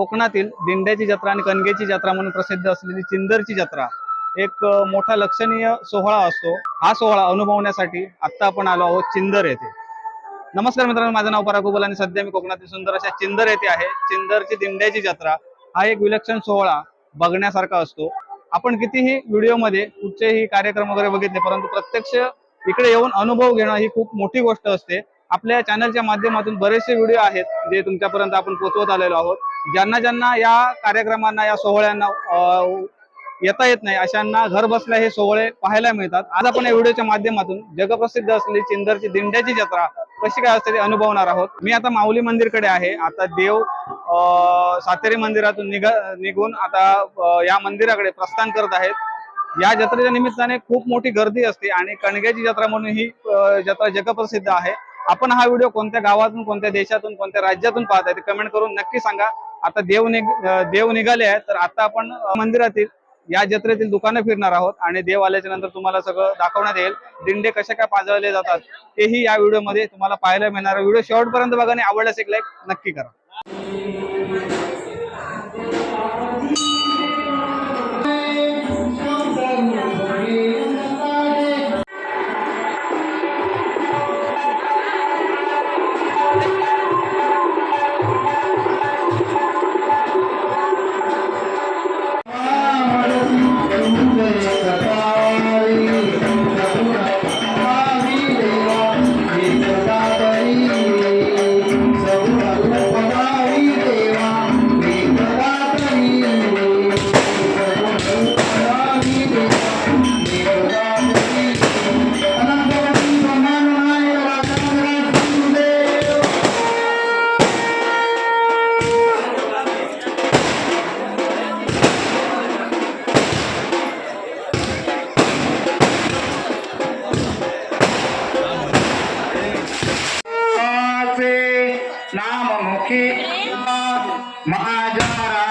कोकणातील दिंड्याची जत्रा आणि कणगेची जत्रा म्हणून प्रसिद्ध असलेली चिंदरची जत्रा एक मोठा लक्षणीय सोहळा असतो। हा सोहळा अनुभवण्यासाठी आता आपण आलो आहोत चिंदर येथे। नमस्कार मित्रांनो, माझं नाव पराग गोगल आणि सध्या मी कोकणातील सुंदर अशा चिंदर येथे आहे। चिंदरची दिंड्याची जत्रा हा एक विलक्षण सोहळा बघण्यासारखा असतो। आपण कितीही व्हिडिओमध्ये कुठचेही कार्यक्रम वगैरे बघितले, परंतु प्रत्यक्ष इकडे येऊन अनुभव घेणं ही खूप मोठी गोष्ट असते। आपल्या चॅनलच्या माध्यमातून बरेचसे व्हिडिओ आहेत जे तुमच्यापर्यंत आपण पोहोचवत आलेलो आहोत। ज्यांना ज्यांना या कार्यक्रमांना या सोहळ्यांना येता येत नाही अशांना घर बसल्या हे सोहळे पाहायला मिळतात। आज आपण या व्हिडिओच्या माध्यमातून जगप्रसिद्ध असलेली चिंदरची दिंड्याची जत्रा कशी काय असते ते अनुभवणार आहोत। मी आता माऊली मंदिरकडे आहे। आता देव सातेरी मंदिरातून निघून आता या मंदिराकडे प्रस्थान करत आहेत। या जत्रेच्या निमित्ताने खूप मोठी गर्दी असते आणि कणग्याची जत्रा म्हणून ही जत्रा जगप्रसिद्ध आहे। आपण हा व्हिडिओ कोणत्या गावातून, कोणत्या देशातून, कोणत्या राज्यातून पाहताय ते कमेंट करून नक्की सांगा। आता देव निघाले आहेत, तर आता आपण मंदिरातील या जत्रेतील दुकानं फिरणार आहोत आणि देव आल्याच्या नंतर तुम्हाला सगळं दाखवण्यात येईल। दिंडे कशा काय पाजळले जातात तेही या व्हिडिओमध्ये तुम्हाला पाहायला मिळणार। व्हिडिओ शेवटपर्यंत बघा आणि आवडल्यास एक लाईक नक्की करा।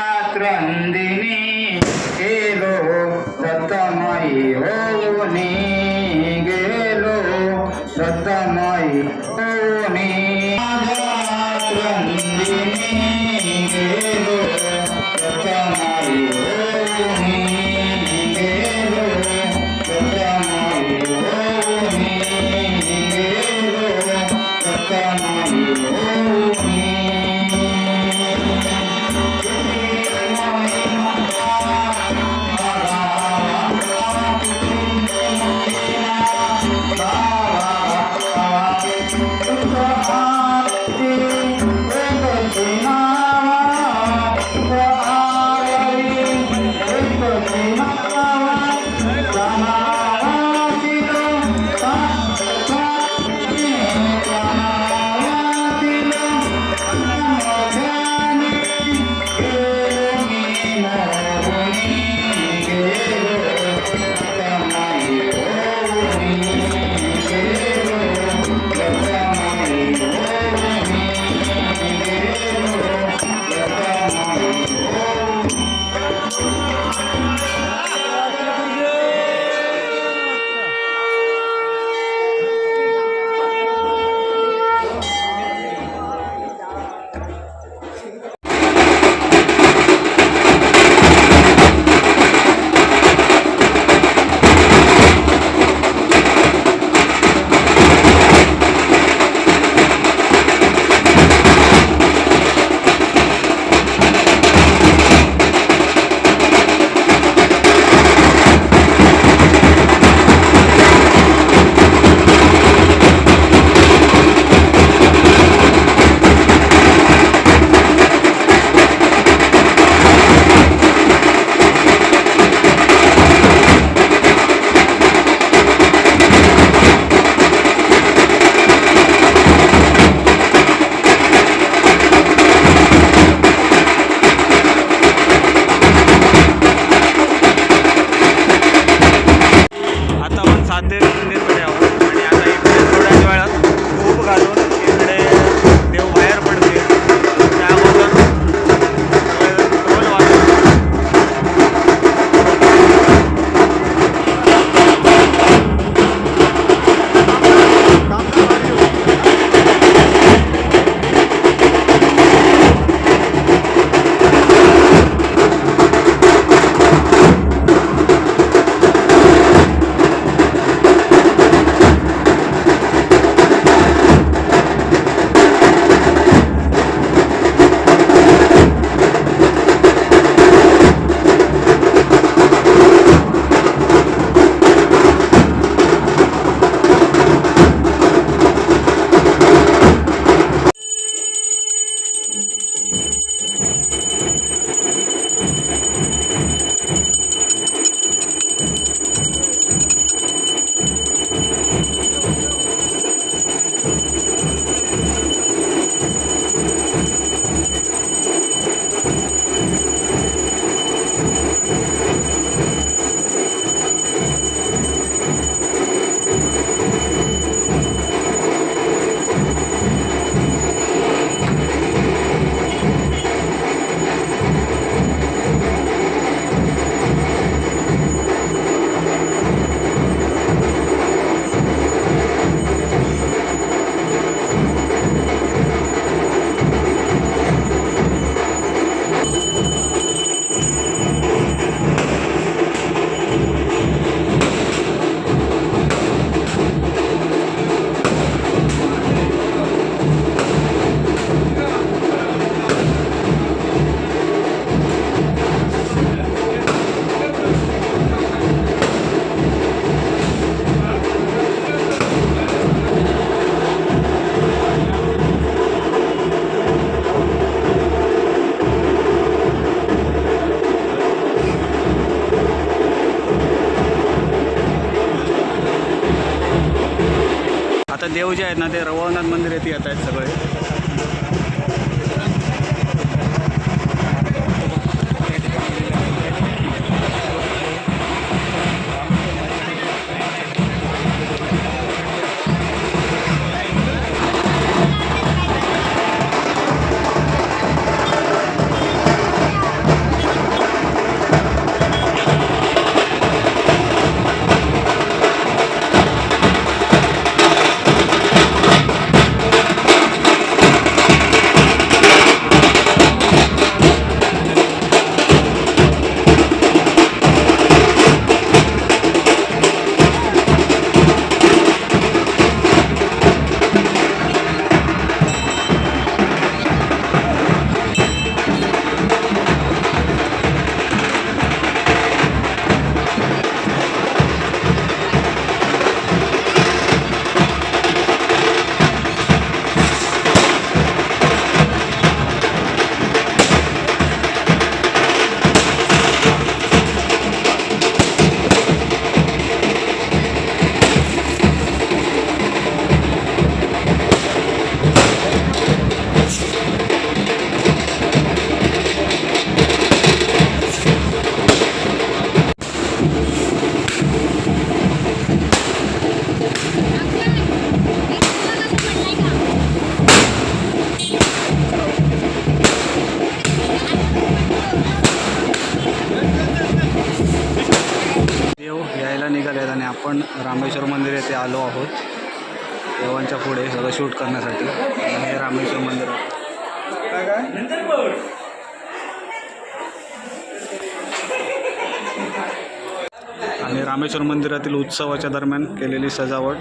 महाजारात्रंदिनी गेलो दत्तमाई होनी, गेलो दत्तमाई होनी। महाजारात्रंदिनी गेलो दत्तमाई होनी, गेलो दत्तमाई होनी, गेलो दत्तमाई होनी। आता देव जे आहेत ना ते रवळनाथ मंदिर येथे येत आहेत सगळे. देव यायला निघाले आहेत आणि आपण रामेश्वर मंदिर येथे आलो आहोत. देवांच्या पुढे सगळं शूट करण्यासाठी. आणि हे रामेश्वर मंदिर आहे. आणि रामेश्वर मंदिरातील उत्सवाच्या दरम्यान केलेली सजावट.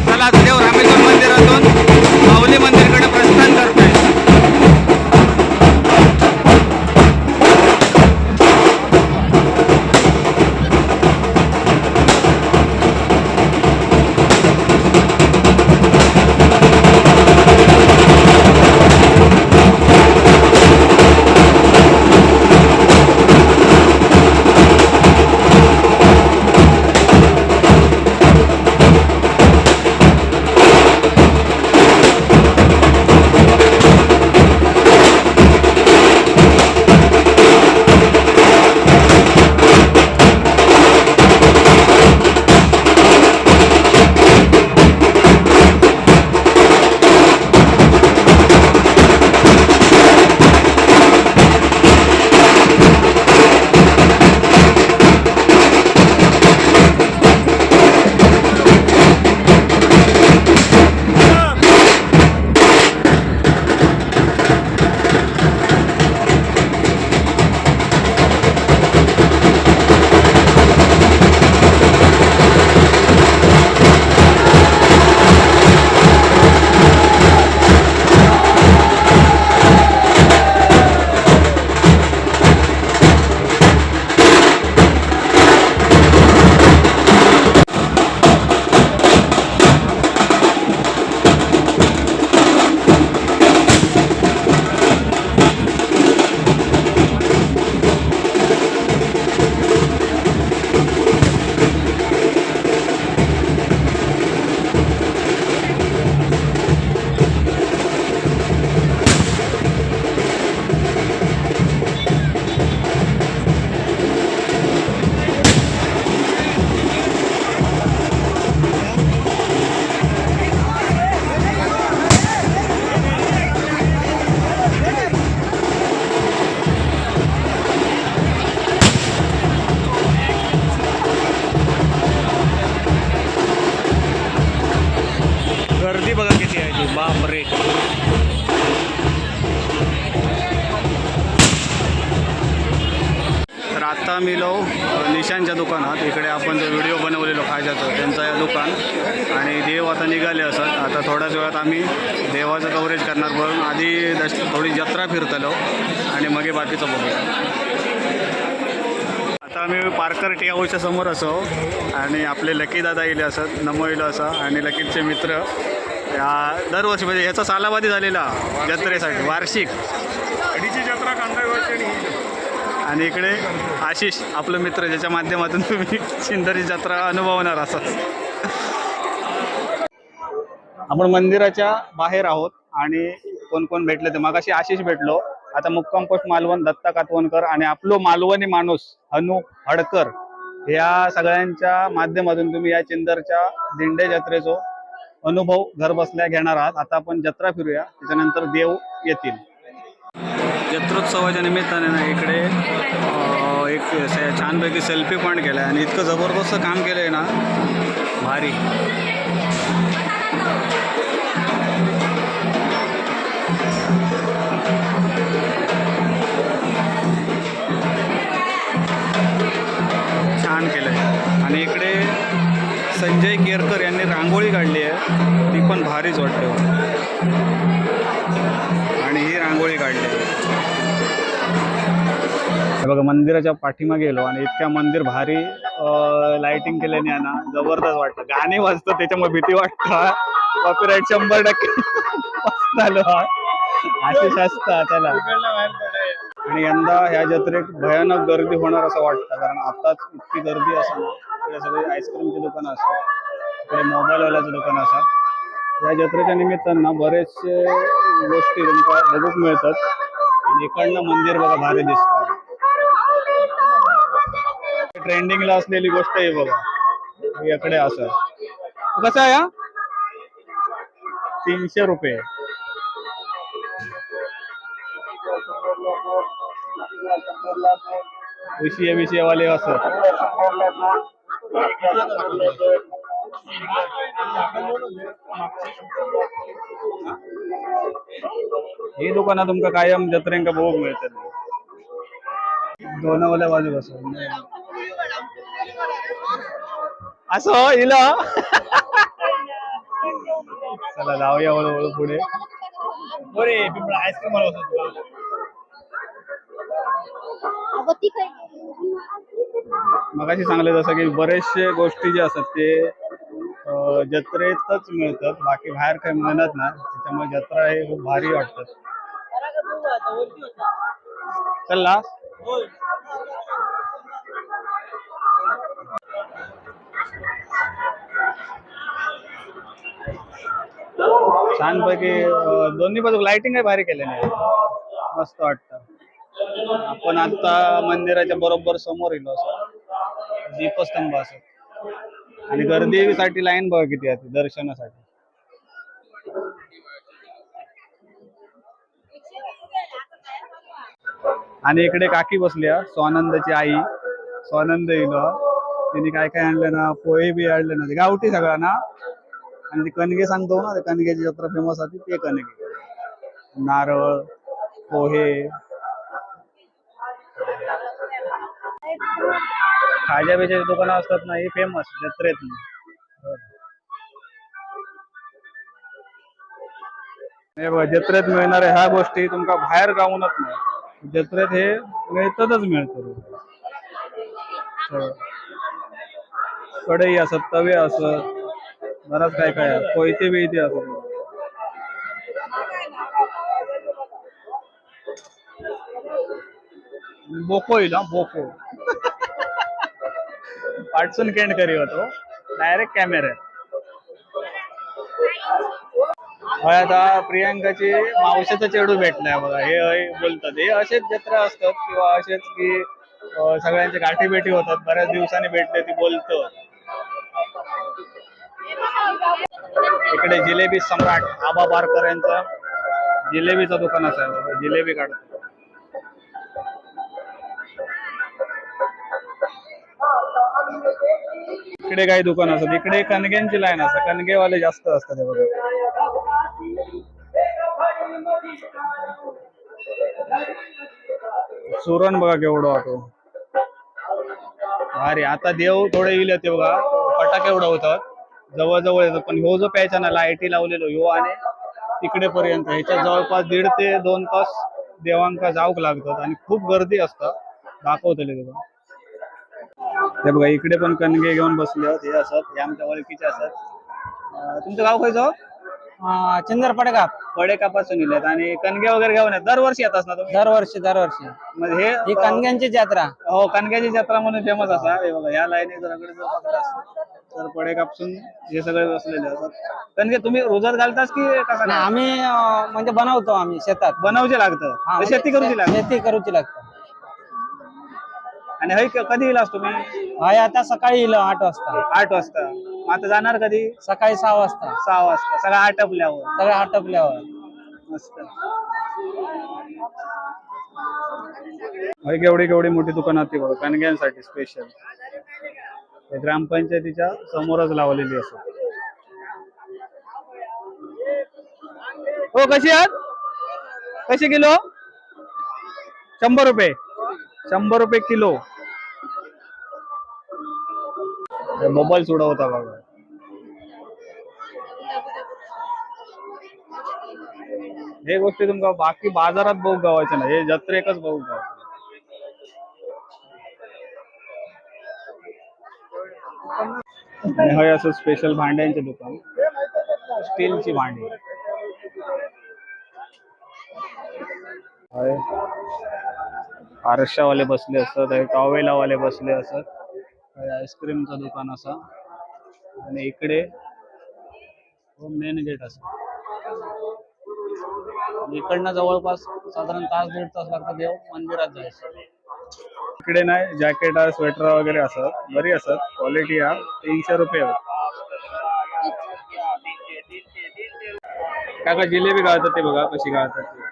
चला आता देव रामेश्वर मंदिरातून माऊली मंदिरकडे प्रस्थान करतोय. गर्दी बघा किती आहे ती, बापरे. तर आता मी लो निशांच्या दुकानात. इकडे आपण जो व्हिडिओ बनवलेलो खायच्याचं त्यांचं हे दुकान. आणि देव आता निघाले असत. आता थोड्याच वेळात आम्ही देवाचं कव्हरेज करणार. म्हणून आधी थोडी जत्रा फिरतलो आणि मग बाकीचं बघूया. आता आम्ही पारकर टी हाऊसच्या समोर असो आणि आपले लकी दादा येले असत, नमो येलो असा आणि लकीचे मित्र या दरवर्षी म्हणजे ह्याचा सालाबादी झालेला जत्रेसाठी वार्षिक अडीची जत्रा कांदा आणि इकडे आशिष आपलं मित्र ज्याच्या माध्यमातून तुम्ही सिंदरी जत्रा अनुभवणार असाल. आपण मंदिराच्या बाहेर आहोत आणि कोण कोण भेटले ते मगाशी आशिष भेटलो. आता मुक्काम पोस्ट मालवण दत्ता कातवणकर आणि आपलो मालवणी माणूस अनु हडकर या सगळ्यांच्या माध्यमातून तुम्ही या चिंदरच्या दिंडे जत्रेचो अनुभव घर बसल्या घेणार आहात. आता आपण जत्रा फिरूया, त्याच्यानंतर देव येतील. जत्रोत्सवाच्या निमित्ताने ना इकडे एक छानपैकी सेल्फी पॉईंट केला आहे आणि इतकं जबरदस्त काम केलं आहे ना, भारी. छान केलं आहे. आणि इकडे संजय केरकर यांनी रांगोळी काढली आहे, ती पण भारीच वाटते. आणि ही रांगोळी काढली आहे. हे बघा मंदिराच्या पाठीमागे गेलो आणि इतक्या मंदिर भारी लाइटिंग केल्याने आहे ना जबरदस्त वाटतं. गाणी वाजतात त्याच्यामुळे भीती वाटतं. कॉपीराईट 100% मस्त झालं हा. आशिष असता चला. आणि यंदा ह्या जत्रेत भयानक गर्दी होणार असं वाटतं, कारण आताच इतकी गर्दी असं ना. इकडे सगळे आईस्क्रीमची दुकानं असतात, इकडे मोबाईलवाल्याचं दुकान असतात. या जत्रेच्या निमित्तानं बरेचसे गोष्टी तुमका बघूक मिळतात. आणि इकडनं मंदिर बघा भारी दिसतं. ट्रेंडिंगला असलेली गोष्ट आहे बघा, इकडे असं कसं आहे हा? 300 रुपये. विषय वाले असं ही दुकानं तुमका कायम जत्रेंका बघूक मिळतात. दोनावाल्या बाजू बसून असं हिला चला जाऊया हळूहळू पुढे. आईस्क्रीम मगाशी सांगले जसं की बरेचसे गोष्टी जे असतात ते जत्रेतच मिळतात, बाकी बाहेर काही मिळत ना. त्याच्यामुळे जत्रा हे खूप भारी वाटतात. चला छानपैकी दोन्ही बाजू लाइटिंग आहे भारी केले नाही, मस्त वाटतं. आपण आता मंदिराच्या बरोबर समोर येलो असं दीपस्तंभ असं, आणि गर्दीसाठी लाईन बघा किती आहे दर्शनासाठी. आणि इकडे काकी बसल्या, स्वानंदची आई. स्वानंद येलो तिने काय काय आणलं ना, पोहे बी आणले ना, गावठी सगळा ना. आणि ती कणगे सांगतो ना, कणग्याची जत्रा फेमस होती ते कणगे, नारळ, पोहे, खाजा बिजाची दुकानं असतात ना, ही फेमस जत्रेत. हे बघा जत्रेत मिळणाऱ्या ह्या गोष्टी तुमका बाहेर गावूनच नाही, जत्रेत हे मिळतातच मिळतं. कढई असत, तवे असत, बराच काय काय, कोयते बियते असत. बोको येईल बोको पाटसून केंड करी होतो डायरेक्ट कॅमेरा. आता प्रियांकाची मावशीचा चेडू भेटलाय बघा, हे बोलतात हे असेच जत्रा असतात किंवा असेच की सगळ्यांच्या गाठी भेटी होतात, बऱ्याच दिवसांनी भेटले ती बोलतो. इकडे जिलेबी सम्राट आबा बारकर यांचा जिलेबीचं दुकान आहे, जिलेबी काढतो. इकडे काही दुकान असतात, इकडे कणग्यांची लाईन असतात, कणगेवाले जास्त असतात. बघा सुरण बघा केवढं होतो भारी. आता देव थोडे येईल ते बघा, फटाके एवढं होतात जवळजवळ येतात, पण ह्यो जो प्यायचा ना लाईटी लावलेलो ह्यो आणि तिकडे पर्यंत ह्याच्या जवळपास 1.5 ते 2 तास देवांका जाऊक लागतात आणि खूप गर्दी असतात. दाखवतले तुला हे बघा, इकडे पण कणगे घेऊन बसले हे असत, हे आमच्या ओळखीचे असत. तुमचं गाव खायचं? चिंदर पडगाव पडेकापासून येतात आणि कणगे वगैरे घेऊन येतात. दरवर्षी येतात ना तुम्ही? दरवर्षी म्हणजे ही कणग्यांची जत्रा. हो, कणग्याची जत्रा म्हणून फेमस असा. हे बघा या लाईनी जर तर पडेकापासून हे सगळे बसलेले असतात. कणगे तुम्ही रोजात घालतास की कसं? नाही, आम्ही म्हणजे बनवतो, आम्ही शेतात बनवचे लागतं, शेती करूची लागतं. शेती करूची लागतं. आणि हई कधी येलास तुम्ही? हाय आता सकाळी येईल 8 वाजता. 8 वाजता. आता जाणार कधी? सकाळी 6 वाजता. 6 वाजता सगळं आटपल्यावर. सगळं आटपल्यावर मस्त. केवढी केवढी मोठी दुकान होती बघा कणग्यांसाठी स्पेशल. ग्रामपंचायतीच्या समोरच लावलेली असत. हो, कशी आहात? कशी किलो? 100 रुपये. 100 रुपये किलो. मोबाईल सोडा होता बघा. हे गोष्टी तुमका बाकी बाजारात बघू गावायचं नाही, हे जत्रेकच बघू गाव. आणि हे असं स्पेशल भांड्यांचे दुकान, स्टीलची भांडी. आरशावाले बसले असतात, टॉवेलावाले बसले असतात, आईस्क्रीमचं दुकान असं, आणि इकडे मेन गेट असं. इकडनं जवळपास साधारण तास दीड तास लागतात देव मंदिरात जायचं. इकडे नाही जॅकेट स्वेटर वगैरे असत, बरी असत क्वालिटी. हा 300 रुपये. काका जिलेबी गाळतात ते बघा कशी गाळतात ती.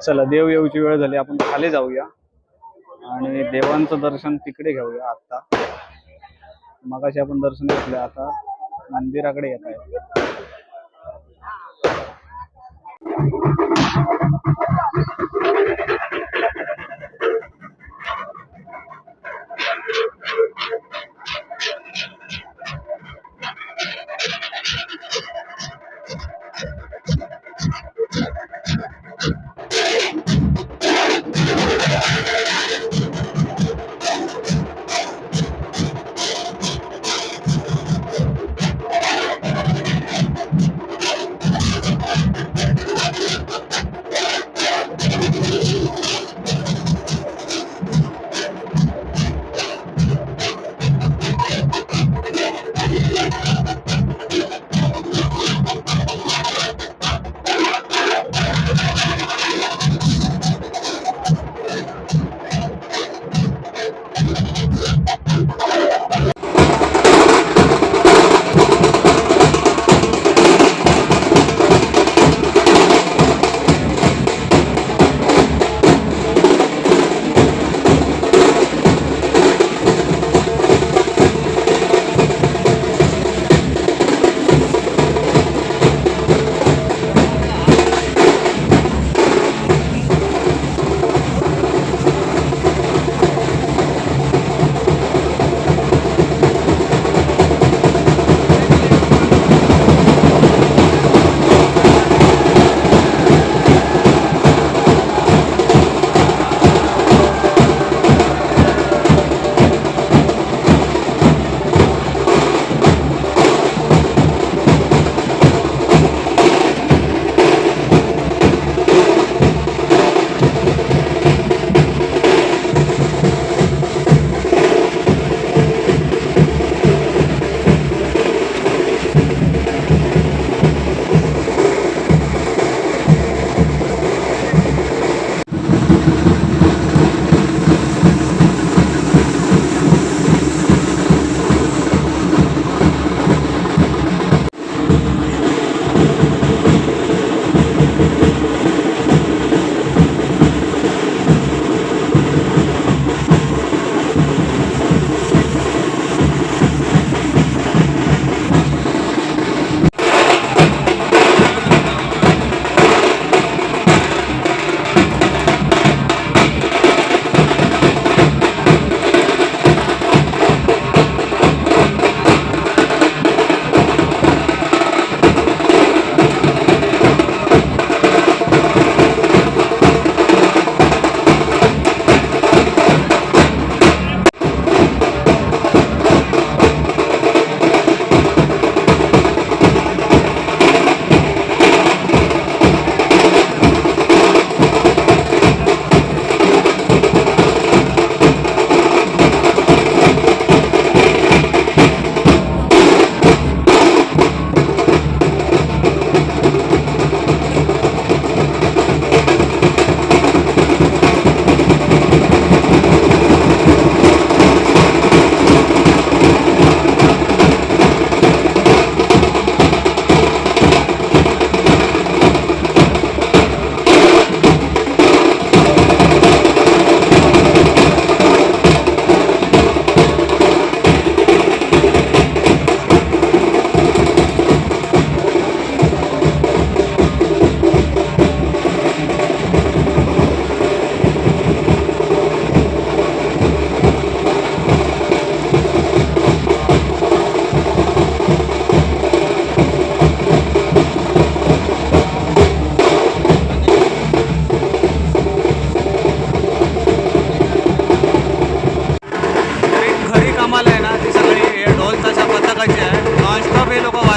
चला देव येऊची वेळ झाली, आपण खाली जाऊया आणि देवांचं दर्शन तिकडे घेऊया. आता मगाशी आपण दर्शन घेतलं, आता मंदिराकडे येत आहे.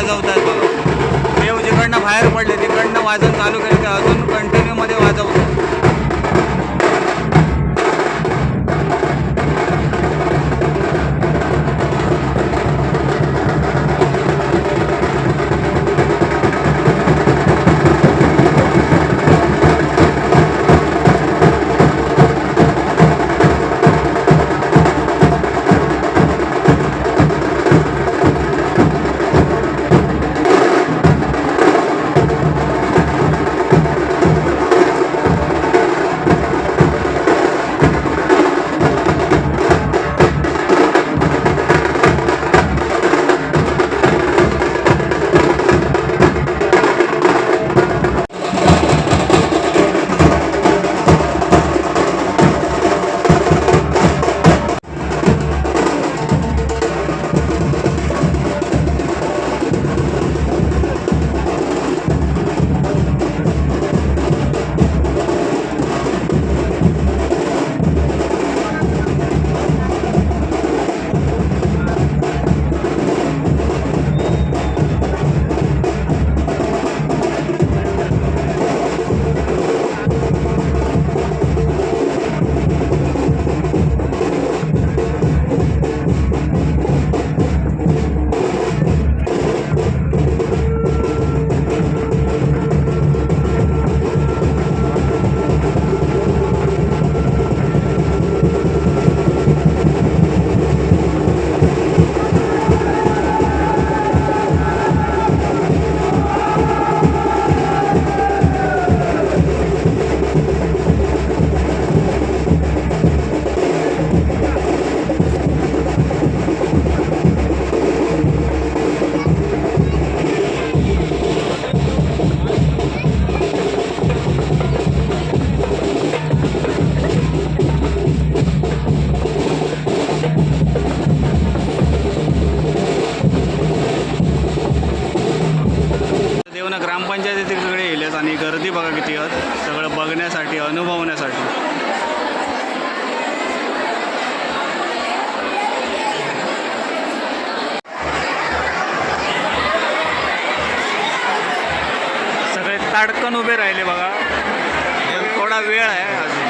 वाजवतात बघा. देव जिकडनं बाहेर पडले तिकडनं वाजन चालू केलं ते अजून कंटिन्यू मध्ये वाजवतात. देवना ग्रामपंचायतीकडे येईलच आणि गर्दी बघा किती आहेत सगळं बघण्यासाठी अनुभवण्यासाठी. सगळे ताडकन उभे राहिले बघा. थोडा वेळ आहे अजून.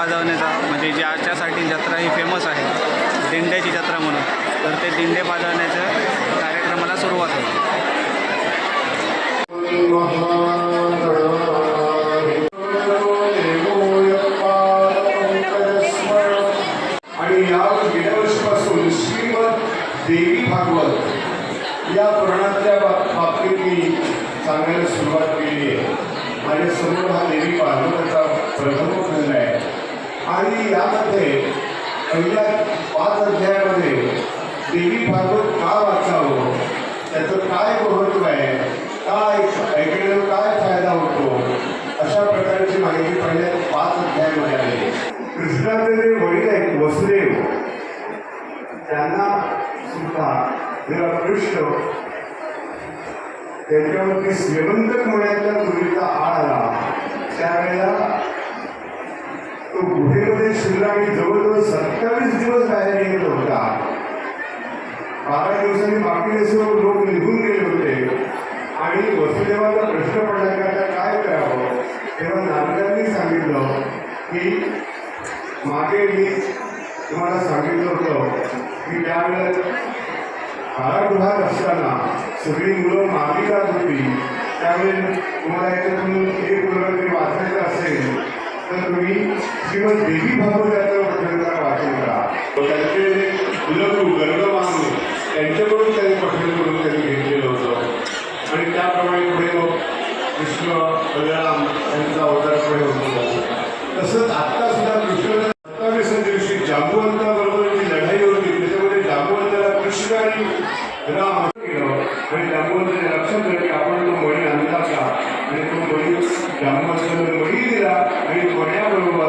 पाजवण्याचा म्हणजे ज्याच्यासाठी जत्रा ही फेमस आहे दिंड्याची जत्रा म्हणून, तर ते दिंडे पाजवण्याच्या कार्यक्रमाला सुरुवात होते. आणि या गेल्या वर्षीपासून श्रीमद देवी भागवत या पुराणातल्या बाबतीत मी सांगायला सुरुवात केली आहे. माझ्या समोर हा देवी भागवताचा प्रथम खंड आहे आणि यामध्ये पहिल्या 5 अध्यायामध्ये देवी भागवत का वाचावं, त्याचं काय महत्त्व आहे, काय ऐकण्याचा काय फायदा होतो, अशा प्रकारची माहिती पहिल्या 5 अध्यायामध्ये आली. कृष्णाचे जे वडील आहेत वसुदेव, त्यांना सुद्धा जेव्हा कृष्ण त्याच्यावरती श्रीमंतक मण्याच्या तुरीचा आळ आला, त्यावेळेला तो गुहेमध्ये शिरला आणि जवळजवळ 27 दिवस बाहेर येत होता. 12 दिवसांनी बाकी सर्व लोक निघून गेले होते आणि वसुदेवाचा प्रश्न पडला की आता काय करावं. तेव्हा नारदांनी सांगितलं की मागे मी तुम्हाला सांगितलं होतं की त्यावेळेला कारागृहात असताना सगळी मुलं मागे जात होती. त्यावेळेस तुम्हाला याच्यातून एक मुलं जरी वाचायचं असेल तर तुम्ही श्रीमद देवी भागवताचं पठण वाचन करा. त्यांचे कुलगुरू गर्गवान त्यांच्याकडून त्यांनी पठण करून त्यांनी घेतलेलं होतं आणि त्याप्रमाणे पुढे मग कृष्ण बलराम यांचा अवतार पुढे होतो. तसंच आत्ता सुद्धा कृष्ण 27व्या दिवशी जांबुवंताबरोबर जी लढाई होती त्याच्यामध्ये जांबुवंताला कृष्ण आणि राम केलं आणि जांबुवंताने लक्षात दिलं की आपण तो मणी आणला का, आणि तो मणी जांबुवंताने मणी दिला आणि मण्याबरोबर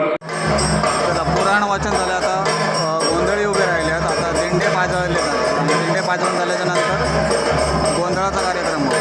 आता पुराण वाचन झालं. आता गोंधळी उभे राहिले आहेत. आता दिंडे पाजवले जातात. दिंडे पाजवून झाल्याच्या नंतर गोंधळाचा कार्यक्रम होतो.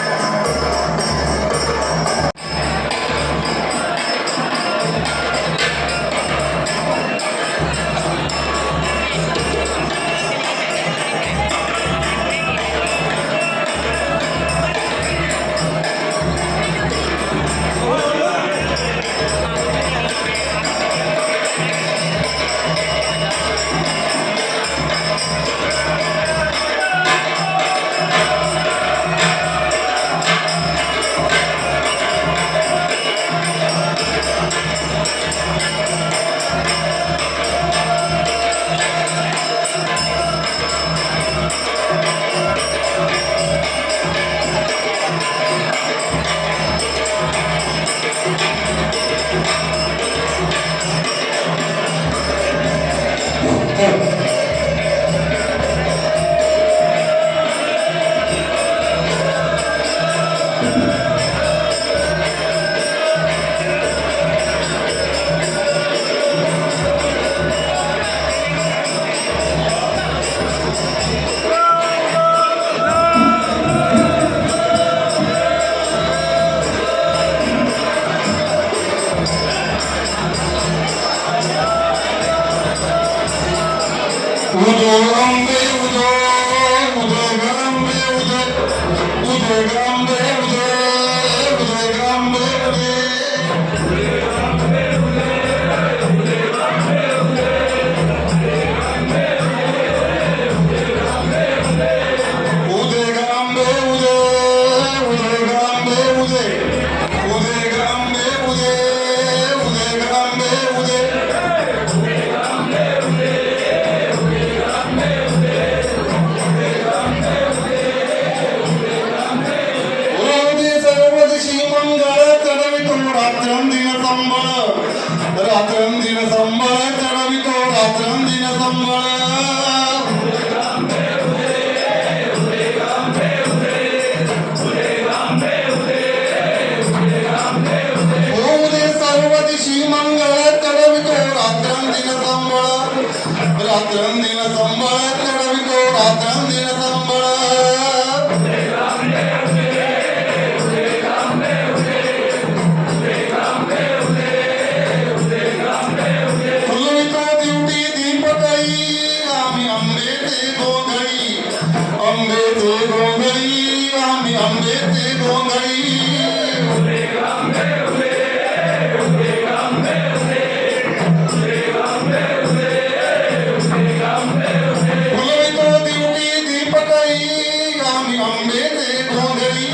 गोंधळी आम्ही आंबे ते गोंधळी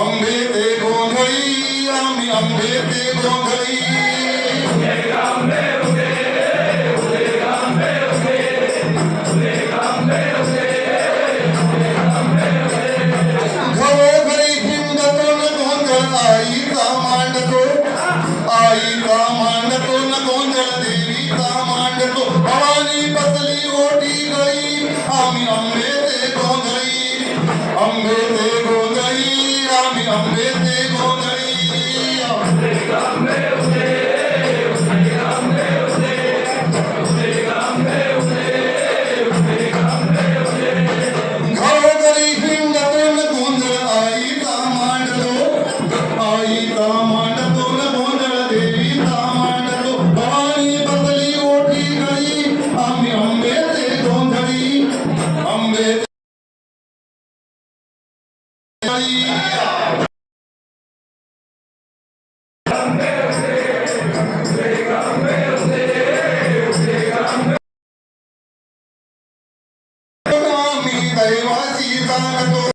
आंबे ते गोंधळी आम्ही आंबे ते गोंधळी घरोघरी हिंडतो न गोंधळ आईचा मांडतो आईचा मांडतो न गोंधळ देवीचा मांडतो भवानी बसली ओटी गई आम्ही आंबे ते गोंधळी आंबे ते गोंधळी आम्ही आंबे ते गोंधळी घरोघरी हिंडतो न गोंधळ आईचा मांडतो न गोंधळ देवीचा मांडतो भवानी बसली ओटी गई आम्ही आंबे ते गोंधळी आंबे ते आम्ही दैवाची सांगतो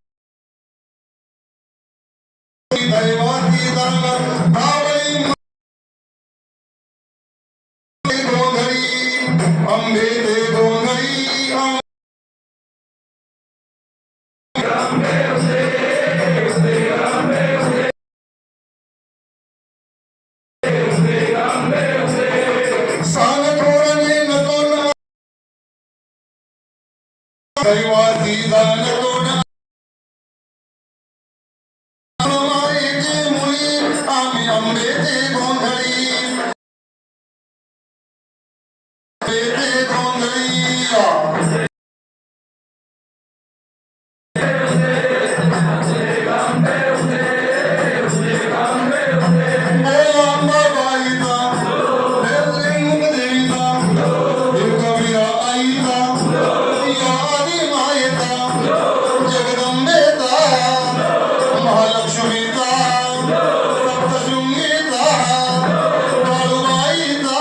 दैवाची सांगतो भावळी गोंधळी आंबे ते गोंधळी सांग थोडणे नको ना दैवाची सांगतो ना मायेचे मुळी आम्ही आंबेचे गोंधळी आंबेचे गोंधळी अंबाबाईचा देवलिंग देवीचा देवकवीरा आईचा या आदी मायेचा जगदंबेचा महालक्ष्मीचा सप्तशृंगीचा काळूबाईचा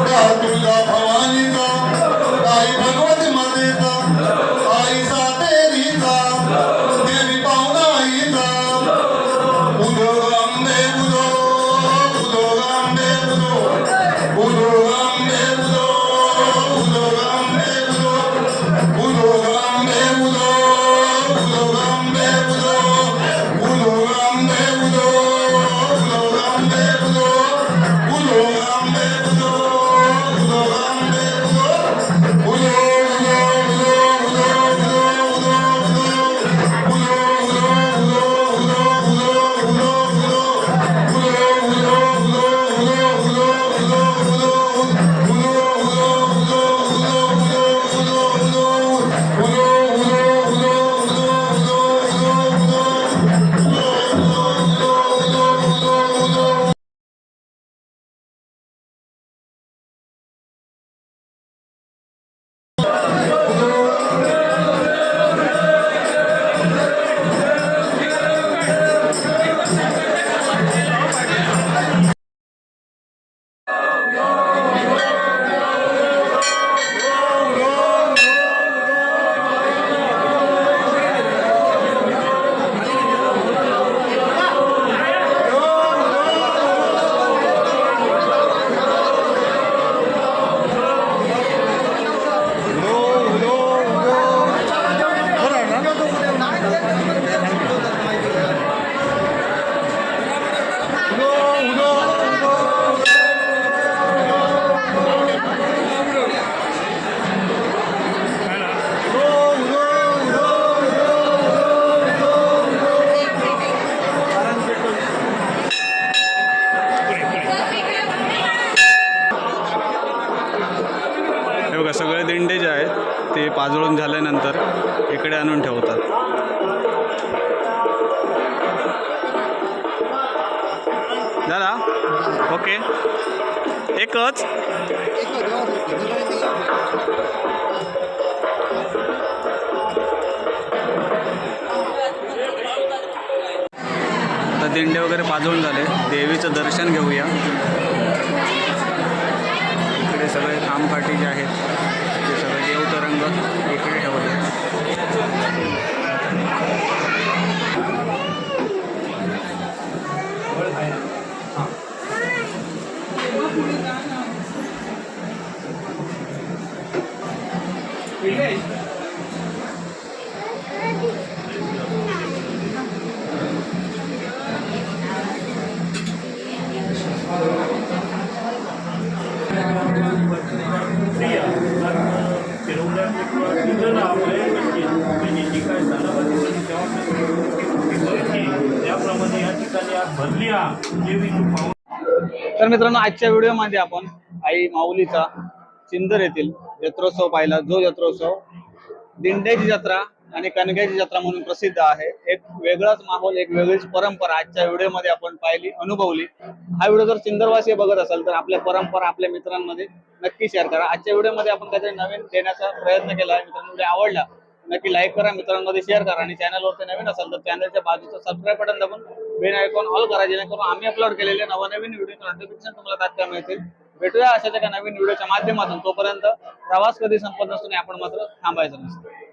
त्या तुळजा भवानीचा आई भगवती मातेचा आई सातेरीचा देवी पावनाईचा उदो आंबे उदो उदो आंबे उदो उदो आंबे उदो उदो आंबे उदो उदो आंबे उदो उदो आंबे उदो उदो आंबे उदो उदो आंबे उदो उदो आंबे उदो उदो आंबे उदो उदो बघा सगळे दिंडे जे आहेत ते पाजळून झाल्यानंतर इकडे आणून ठेवतात. झाला ओके एकच आता दिंडे वगैरे पाजळून झाले. देवीचं दर्शन घेऊया. इकडे सगळे खामकाठी जे आहेत ते सगळे देवतरंग इकडे ठेवले. त्याप्रमाणे या ठिकाणी आज भरली देवी पाहून. तर मित्रांनो, आजच्या व्हिडिओमध्ये आपण आई माऊलीचा चिंदर येथील जत्रोत्सव पाहिला. जो जत्रोत्सव दिंड्याची जत्रा आणि कणग्याची जत्रा म्हणून प्रसिद्ध आहे. एक वेगळाच माहोल, एक वेगळीच परंपरा आजच्या व्हिडिओमध्ये आपण पाहिली, अनुभवली. हा व्हिडिओ जर चिंदरवासी बघत असाल तर आपल्या परंपरा आपल्या मित्रांमध्ये नक्की शेअर करा. आजच्या व्हिडिओमध्ये आपण काहीतरी नवीन देण्याचा प्रयत्न केला आहे. मित्रांनो, व्हिडिओ आवडला नक्की लाईक करा, मित्रांमध्ये शेअर करा आणि चॅनलवरती नवीन असाल तर चॅनलच्या बाजूचं सबस्क्राईब बटन दाबून बेल आयकॉन ऑल करा, जेणेकरून आम्ही अपलोड केलेले नवनवीन व्हिडिओचे नोटिफिकेशन तुम्हाला तात्काळ मिळतील. भेटूया अशाच एका नवीन व्हिडिओच्या माध्यमातून. तोपर्यंत प्रवास कधी संपत नसतो आणि आपण मात्र थांबायचं नसतं.